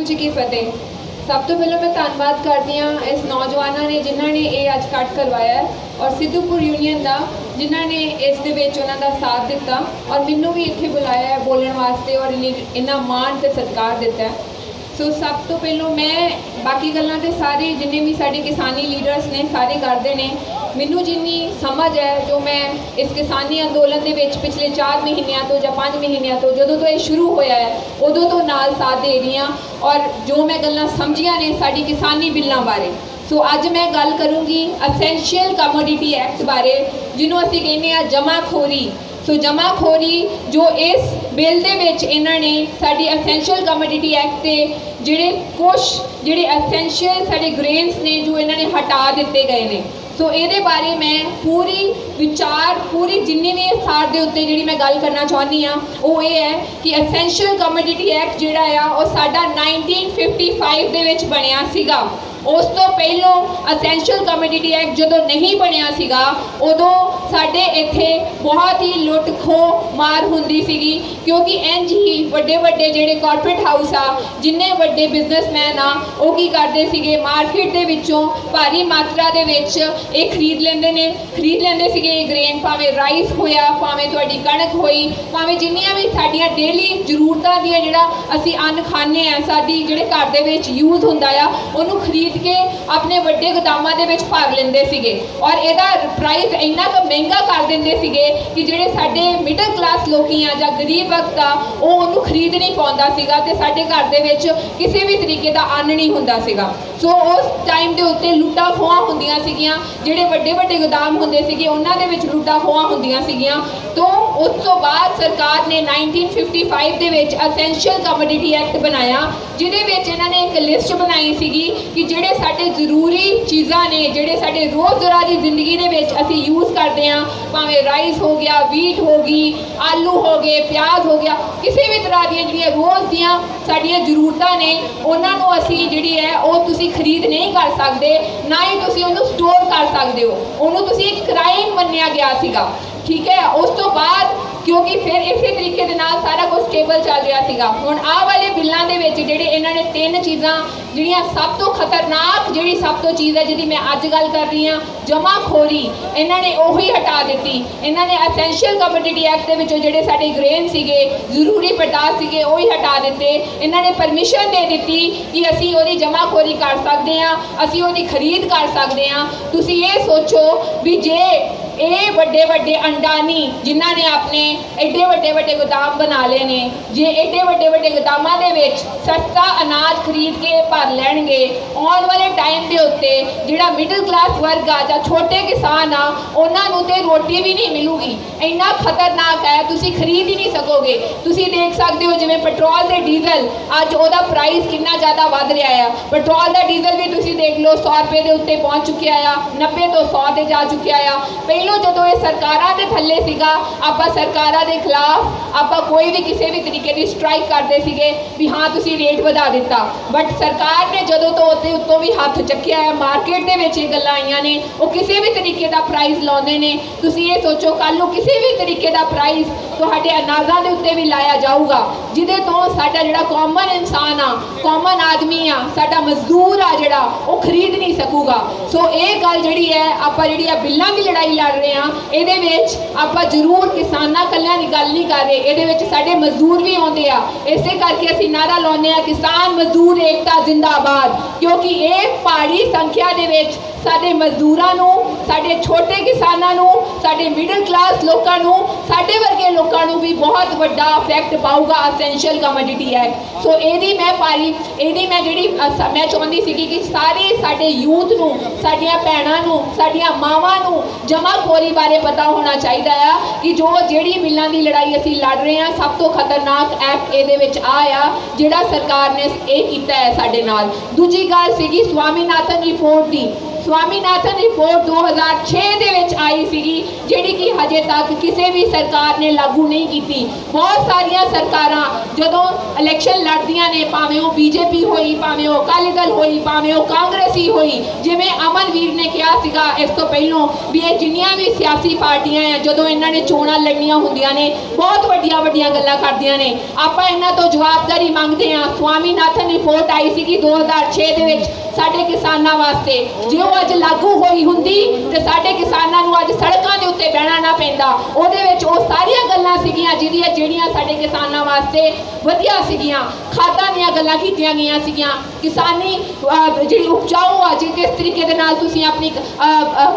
वाहिगुरू जी की फतेह। सब तो पहले मैं धन्यवाद करती हाँ इस नौजवानों ने जिन्होंने ये अज कट करवाया है और सिद्धूपुर यूनियन का जिन्होंने इस उन्होंने साथ दिता और मैनू भी इत्थे बुलाया है बोलने वास्ते और इन्ना मान ते सत्कार दिता है। सो सब तो पहलों मैं बाकी गल्लां ते सारे जिन्ने भी साडे किसानी लीडर्स ने सारे करते हैं। मैनू जिन्नी समझ है जो मैं इस किसानी अंदोलन के पिछले 4 महीनों तो या 5 महीनों तो जो तो ये शुरू होया है उदों तो नाल साथ दे रही हाँ और जो मैं गल्लां समझिया ने साडी किसानी बिल्लां बारे। सो अज मैं गल करूँगी असेंशियल कमोडिटी एक्ट बारे जिन्हों असीं कहने आ जमाखोरी। सो जमाखोरी जो इस बिल दे विच इन्हां ने साडी असेंशियल कमोडिटी एक्ट के जिहड़े कुछ जिहड़े असेंशियल साडे ग्रेन्स ने जो इन्हां ने हटा दिते गए ने। सो ये बारे मैं पूरी विचार पूरी जिन्नी भी सार के उत्ते जी मैं गल करना चाहती हाँ वो ये है कि असेंशियल कमोडिटी एक्ट जोड़ा आ वो साडा 1955 दे विच बनिया सीगा। उस तो पहलों असेंशियल कमोडिटी एक्ट जो नहीं बनिया सीगा उदों साडे इत्थे बहुत ही लुट खो मार हुंदी सीगी क्योंकि इंज ही वड्डे वड्डे जिहड़े कॉर्पोरेट हाउस आ जिन्ने वड्डे बिजनेसमैन आ वो की करदे सीगे मार्केट दे विचों भारी मात्रा दे विच ये खरीद लेंदे सीगे ये ग्रेन भावें राइस होया भावें तुहाडी कणक होई भावें जिन्नियां भी साडियां डेली जरूरतां दियां जिहड़ा असीं अन्न खाने आ साडी जिहड़े घर दे विच यूज हुंदा आ उहनूं खरीद के अपने वड्डे गोदामां दे विच भर लेंदे सीगे और इहदा प्राइस इन्ना क महंगा कर देंदे सीगे कि जिहड़े साडे मिडल क्लास लोकी आ जां गरीब वक्त आ वो उहनूं खरीद नहीं पाउंदा सीगा ते साडे घर दे विच किसी भी तरीके दा अन्न नहीं हुंदा सीगा। सो उस टाइम दे उत्ते लुट्टां खोहां हुंदियां सीगियां जिहड़े वड्डे वड्डे गोदाम हुंदे सीगे उन्हां दे विच लुट्टां खोहां हुंदियां सीगियां। तो उस तो बाद सरकार ने 1955 दे विच असेंशियल कमोडिटी एक्ट बनाया जिहदे विच इन्हां ने एक लिस्ट बनाई सीगी कि जिहड़े साडे जरूरी चीज़ां ने जिहड़े साडे रोज़मर्रा दी जिंदगी दे विच असीं यूज़ करदे हां भावें राइस हो गया वीट हो गई आलू हो गए प्याज हो गया किसी भी तरह दी जिहड़ियां रोज़ दियां साडियां जरूरतां ने उन्हां नूं असीं जिहड़ी है वो तुसीं खरीद नहीं कर सकदे ना ही तुसीं उहनूं स्टोर कर सकदे हो उहनूं तुसीं एक क्राइम मन्निया गया सीगा। ठीक है उस तो बाद क्योंकि फिर इसी तरीके के नाल सारा कुछ स्टेबल चल रहा सीगा। हुण आ वाले बिल्लां दे विच जिहड़े इन्हां ने 3 चीज़ां जिहड़ियां सब तो खतरनाक जिहड़ी सब तो चीज़ है जिहदी मैं अज गल कर रही हाँ जमाखोरी इन्हां ने उही हटा दित्ती। इन्हां ने असेंशियल कमोडिटी एक्ट दे विचों जिहड़े साडे ग्रेन सीगे जरूरी पदार्थ सीगे उही हटा दित्ते। इन्हां ने परमिशन दे दित्ती कि असीं ओहदी जमाखोरी कर सकदे हां असीं ओहदी खरीद कर सकदे हां। तुसीं ये सोचो भी जे ये वड्डे वड्डे अंडानी जिन्हां ने अपने एडे वड्डे वड्डे गोदाम बना ले ने जे एडे वड्डे वड्डे गोदामां दे विच सस्ता अनाज खरीद के भर लैणगे आउण वाले टाइम दे उत्ते जिहड़ा मिडल क्लास वर्ग आ जां छोटे किसान आ उन्हां नूं ते रोटी भी नहीं मिलूगी। इन्ना खतरनाक है तुसीं खरीद ही नहीं सकोगे। तुसीं देख सकते हो जिवें पेट्रोल ते डीजल अज ओहदा प्राइस कितना ज़्यादा वध रहा है। पेट्रोल दा डीजल भी तुसीं देख लो 100 रुपए के उत्ते पहुँच चुकिया आ 90 तो 100 ते जा चुकिया आ। पहलों जो ये सरकारां दे थल्ले सीगा आपां सरकारां दे खिलाफ आपां कोई भी किसी भी तरीके की स्ट्राइक करते सीगे भी हाँ तुसीं रेट वधा दिता बट सरकार ने जो तो उत्ते उत्तों भी हथ चुकिया है मार्केट दे विच ये गल्लां आईयां ने वो किसी भी तरीके का प्राइस लाउंदे ने। तुसीं ये सोचो कल नूं किसी भी तरीके का प्राइस तुहाडे अनाजां दे उत्ते भी लाया जाऊगा जिहदे तो साडा जिहड़ा कॉमन इंसान आ कॉमन आदमी आ साडा मजदूर आ जिहड़ा वो खरीद नहीं सकूगा। सो ये गल जिहड़ी है आपां जिहड़ी आ बिल्लां दी लड़ाई लड़ रहे हैं ਇਹਦੇ ਵਿੱਚ ਆਪਾਂ ਜ਼ਰੂਰ ਕਿਸਾਨਾਂ ਕੱਲਿਆਂ ਦੀ ਗੱਲ नहीं कर रहे ਇਹਦੇ ਵਿੱਚ ਸਾਡੇ ਮਜ਼ਦੂਰ भी ਆਉਂਦੇ ਆ। ਇਸੇ ਕਰਕੇ ਅਸੀਂ ਨਾਰਾ ਲਾਉਂਦੇ ਆ किसान मजदूर एकता जिंदाबाद क्योंकि ये पहाड़ी संख्या ਦੇ ਵਿੱਚ ਸਾਡੇ ਮਜ਼ਦੂਰਾਂ ਨੂੰ ਸਾਡੇ छोटे किसानां ਨੂੰ ਸਾਡੇ मिडल क्लास लोगों ਨੂੰ ਸਾਡੇ ਵਰਗੇ ਲੋਕਾਂ ਨੂੰ भी बहुत ਵੱਡਾ इफेक्ट पाऊगा असेंशियल कमोडिटी एक्ट। सो ਇਹਦੀ मैं पारी ਇਹਦੀ मैं ਜਿਹੜੀ मैं ਚਾਹੁੰਦੀ ਸੀਗੀ कि सारे ਸਾਡੇ यूथ ਨੂੰ ਸਾਡੀਆਂ ਭੈਣਾਂ ਨੂੰ ਸਾਡੀਆਂ ਮਾਵਾਂ ਨੂੰ जमाखोरी बारे पता होना चाहिए आ कि जो जिहड़ी बिल्लां दी लड़ाई असीं लड़ रहे हैं सब तो खतरनाक एक्ट इहदे विच आ जिहड़ा सरकार ने ये कीता है साडे नाल। दूजी गल सीगी स्वामीनाथन रिपोर्ट दी। स्वामीनाथन रिपोर्ट 2006 ਦੇ ਵਿੱਚ ਆਈ ਸੀਗੀ, ਜਿਹੜੀ कि हजे तक किसी भी सरकार ने लागू नहीं की। बहुत सारिया सरकारां जदों इलैक्शन लड़दियां ने, भावें वो बीजेपी होई, भावें वो अकाली दल होई, भावें वो कांग्रेस ही होई, जिवें अमनवीर ने कहा सीगा इस तो पहलों भी ये जिन्नियां भी सियासी पार्टियां हैं जदों इन्हां ने चोणां लड़नियां हुंदियां ने बहुत वड्डियां वड्डियां गल्लां करदियां ने। आपां इन्हां तो जवाबदारी मंगदे हां। स्वामीनाथन रिपोर्ट आई सीगी 2006 ਦੇ ਵਿੱਚ ਸਾਡੇ किसानां वास्ते, जे वो अज लागू होई हुंदी ते साडे किसानां नूं अज सड़कां दे उत्ते बहना ना पैंदा। उहदे विच वो सारियां गल्लां सीगियां ਜਿਹੜੀਆਂ ਸਾਡੇ किसानां वास्ते वधिया सीगियां। खादां दीयां गल्लां कीतियां गईयां सीगियां, किसानी ਜਿਹੜੀ उपजाऊ आ जी किस तरीके दे नाल तुसीं अपनी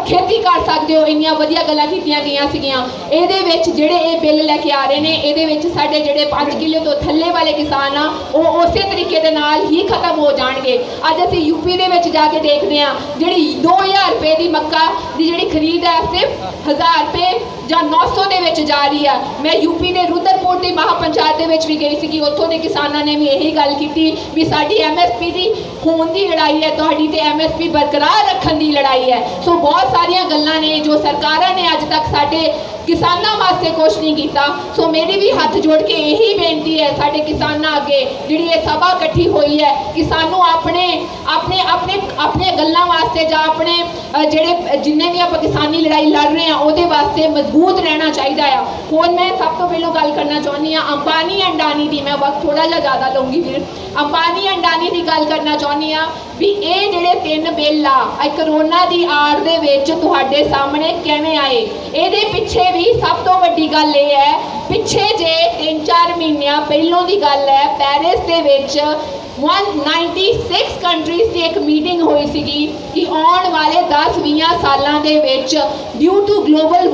खेती कर सकदे हो, इन्नियां वधिया गल्लां कीतियां गईयां सीगियां। ਇਹਦੇ ਵਿੱਚ ਜਿਹੜੇ ਇਹ ਬਿੱਲ ਲੈ ਕੇ ਆ ਰਹੇ ਨੇ, ਇਹਦੇ ਵਿੱਚ ਸਾਡੇ ਜਿਹੜੇ 5 ਕਿੱਲੇ ਤੋਂ ਥੱਲੇ ਵਾਲੇ ਕਿਸਾਨ ਆ ਉਹ ਉਸੇ ਤਰੀਕੇ ਦੇ ਨਾਲ ਹੀ ਖਤਮ ਹੋ ਜਾਣਗੇ। ਅੱਜ ਅਸੀਂ यूपी ਦੇ ਵਿੱਚ ਜਾ ਕੇ ਦੇਖਦੇ ਆ, ਜਿਹੜੀ 2000 ਰੁਪਏ ਦੀ ਮੱਕਾ ਦੀ ਜਿਹੜੀ ਖਰੀਦ ਹੈ ਸਿਰਫ 1000 ਰੁਪਏ ਜਾਂ 900 ਦੇ ਵਿੱਚ ਜਾ ਰਹੀ ਆ। ਮੈਂ यूपी ਦੇ रुद्रपुर ਦੀ महापंचायत ਦੇ ਵਿੱਚ ਵੀ ਗਈ ਸੀਗੀ, ਉੱਥੋਂ ਦੇ ਕਿਸਾਨਾਂ ਨੇ ਵੀ ਇਹੀ ਗੱਲ ਕੀਤੀ ਵੀ ਸਾਡੀ MSP ਦੀ ਖੂਨ ਦੀ ਲੜਾਈ ਹੈ, ਤੁਹਾਡੀ ਤੇ MSP ਬਰਕਰਾਰ ਰੱਖਣ ਦੀ ਲੜਾਈ ਹੈ। ਸੋ ਬਹੁਤ ਸਾਰੀਆਂ ਗੱਲਾਂ ਨੇ ਜੋ ਸਰਕਾਰਾਂ ਨੇ ਅੱਜ ਤੱਕ ਸਾਡੇ किसानों वास्ते कुछ नहीं किया। सो मेरी भी हाथ जोड़ के यही बेनती है साडे किसानां अगे जिहड़ी ये सभा इकट्ठी हुई है कि सानू अपने अपने अपने अपने गल्लां वास्ते जां अपने जिहड़े जिन्ने भी आपां किसानी लड़ाई लड़ रहे हैं उहदे वास्ते मजबूत रहना चाहिए है। हुण मैं सब तो पहलों गल करना चाहुंदी हां अंबानी अंडानी दी। मैं वक्त थोड़ा जिहा ज़्यादा लूँगी फिर अंबानी अंडानी की गल करना चाहुंदी हां भी ये जिहड़े 3 बिल आ करोना की आड़ दे विच तुहाडे सामने किवें आए। इहदे पिछे भी सब तो वड्डी गल ये है, पिछे जे 3-4 महीने पहलों की गल है पेरिस दे विच 196 कंट्रीज की एक मीटिंग हुई सीगी कि आने वाले 10-20 सालों के ड्यू टू ग्लोबल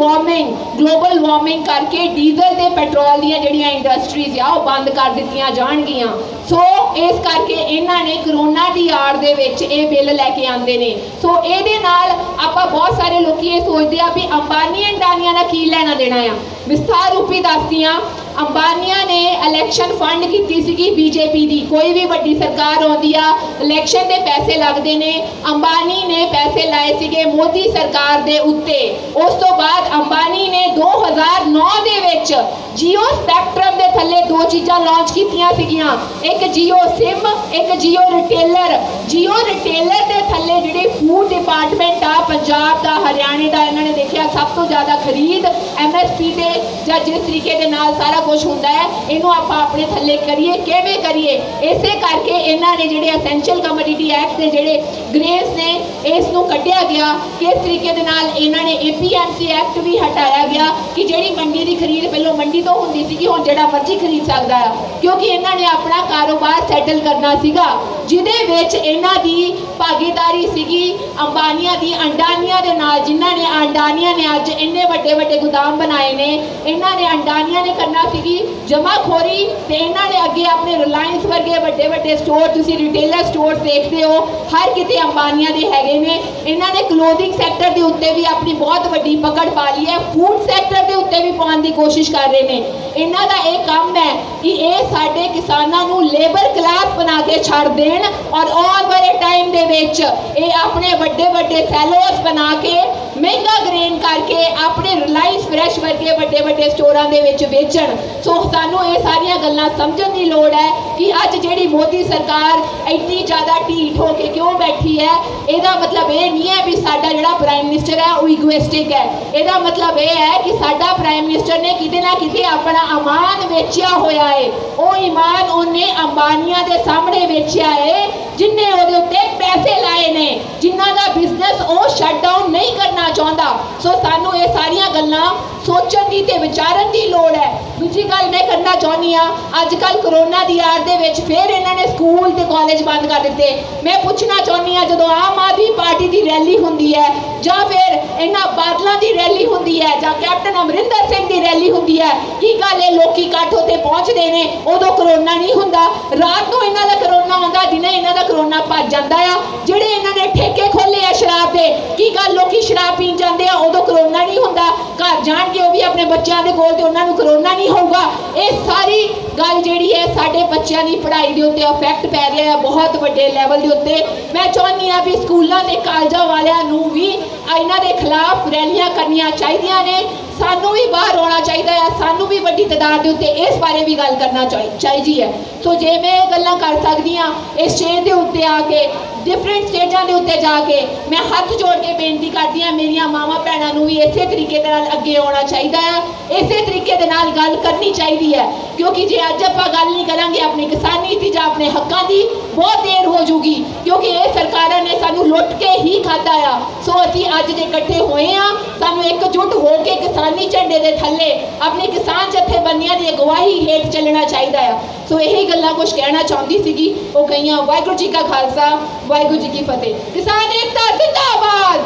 वार्मिंग करके डीजल ते पेट्रोल दी जिहड़ियां इंडस्ट्रीज आ बंद कर दित्तियां जाणगियां। सो इस करके इन्हां ने करोना की आड़ दे विच ये बिल लैके आंदे ने। सो इहदे नाल आपां बहुत सारे लोग ये सोचते हैं भी अंबानी अंडानियां दा की लेना देना आ। विस्तार रूपी दसदी हां, अंबानिया ने इलैक्शन फंड की सीगी बीजेपी दी। कोई भी वड्डी सरकार आउंदी आ इलैक्शन दे पैसे लगदे ने, अंबानी ने पैसे लाए सीगे मोदी सरकार दे उत्ते। उस तो बाद अंबानी ने 2009 दे विच जियो स्पैक्ट्रम दे थल्ले 2 चीज़ां लॉन्च कीतियां सीगियां, एक जियो सिम, एक जियो रिटेलर। जियो रिटेलर दे थल्ले जिहड़े फूड डिपार्टमेंट आ पंजाब दा हरियाणे दा, इन्हां ने देखिया सब तो ज़्यादा खरीद MSP ते जां जिस तरीके दे नाल सारा कुछ होंदा है इनू आपां अपने थल्ले करिए, किवें करिए। इसे करके इन्हां ने जिहड़े एसेंशियल कमोडिटी एक्ट दे जिहड़े ग्रेस ने इस नू कढ़िया गया। किस तरीके दे नाल इन्हां ने APMC एक्ट भी हटाया गया कि जिहड़ी मंडी की खरीद पहलों मंडी तो हुंदी सीगी, हुण जिहड़ा मर्जी खरीद सकदा है, क्योंकि इन्हां ने अपना कारोबार सैटल करना सीगा जिहदे विच इन्हां दी भागीदारी सीगी अंबानिया दी अंडानिया दे नाल। जिन्हां ने अंडानिया ने अज इन्ने वड्डे वड्डे गोदाम बनाए ने, इन्हां ने अंडानिया ने करना सीगी जमाखोरी ते इन्हां ने अगे अपने रिलायंस वर्गे वड्डे वड्डे स्टोर, तुसीं रिटेलर स्टोर देखते हो हर किते अंबानिया दे हैगे ने। इन्हां ने क्लोथिंग सैक्टर दे उत्ते भी अपनी बहुत वड्डी पकड़ पा ली है, फूड सैक्टर दे उत्ते भी पाउण दी कोशिश कर रहे ने। इन्हां दा एक काम है कि ये साडे किसानां नूं लेबर क्लास बना के छड़ देण और आउण वाले टाइम दे विच ये अपने वड्डे वड्डे सैलोस बना के महंगा ग्रेन करके अपने रिलायंस फ्रैश वर्गे वड्डे वड्डे स्टोरां दे विच बेचण। सो सानू ये सारियां गल्लां समझण दी लोड़ है कि अज जिहड़ी मोदी सरकार इतनी ज़्यादा ढीठ हो के क्यों बैठी है। इहदा मतलब ये नहीं है भी साडा जिहड़ा प्राइम मिनिस्टर है वो इगोइस्टिक है। इहदा मतलब ये है कि साडा प्राइम मिनिस्टर ने किते ना किते अपना ईमान वेचिया होया है। वो ईमान उन्हें अंबानिया दे सामने वेचिया है जिन्हें उहदे उत्ते पैसे लाए ने, जिन्हां दा बिजनेस वो शट डाउन नहीं करना चाहता। सो सानू ये सारियां गल्लां सोचण दी ते विचारन दी लोड़ है। दूजी गल मैं करना चाहुंदी हां, अजकल करोना दी आड़ दे विच फिर इन्हां ने स्कूल ते कॉलेज बंद कर दिते। मैं पूछना चाहुंदी हां जदों आम आदमी पार्टी की रैली हुंदी है जां फिर इन्हां बादलों की रैली हुंदी है जां कैप्टन अमरिंदर सिंह की रैली हुंदी है, की गल लोकी इकट्ठ उत्ते पहुंचदे ने उदों करोना नहीं हुंदा। रात नूं इन्हां दा करोना हुंदा, दिने इन्हां दा करोना भज जांदा आ। जिहड़े इन्हां ने ठेके खोले आ शराब दे, की गल लोकी शराब पीण जांदे आ उदों करोना नहीं हुंदा। घर जाणगे वो भी अपने बच्चों के कोल ते उन्हां नूं करोना नहीं होगा। ये सारी गल जिहड़ी है साडे बच्चों की पढ़ाई के उत्ते इफैक्ट पै रहा है बहुत वड्डे लैवल के उत्ते। मैं चाहुंदी हाँ भी स्कूलों के कालजां वालियां नूं भी इन्हां दे खिलाफ रैलियां करनियां चाहिदियां ने। सानू भी बाहर आना चाहिए है, सानू भी वड्डी तादाद के उत्ते इस बारे भी गल करना चाहिए है। सो जे मैं गल्लां कर सकदी हाँ इस स्टेज के उत्ते आके डिफरेंट स्टेजां के उत्ते जाके मैं हाथ जोड़ के बेनती करती हाँ मेरिया मावां भैणां नूं भी इसे तरीके दे नाल अगे आना चाहिए है, इसे तरीके दे नाल गल करनी चाहिए है। क्योंकि जे अज आपां गल नहीं करांगे अपनी किसानी दी जां अपने हक्कां दी बहुत देर हो जूगी, क्योंकि ये सरकारां ने सानू लुट के ही खाता आ। सो असीं अज जे इकट्ठे होए हाँ सानू एकजुट हो के किसानी झंडे दे थल्ले अपनी किसान जथेबंदियां दी अगवाई हेठ चलना चाहिए है। सो यही गल्लां कुछ कहना चाहती सीगी, वो कहियां। वाहिगुरू जी का खालसा, वाहिगुरू जी की फतेह। किसान एकता जिंदाबाद।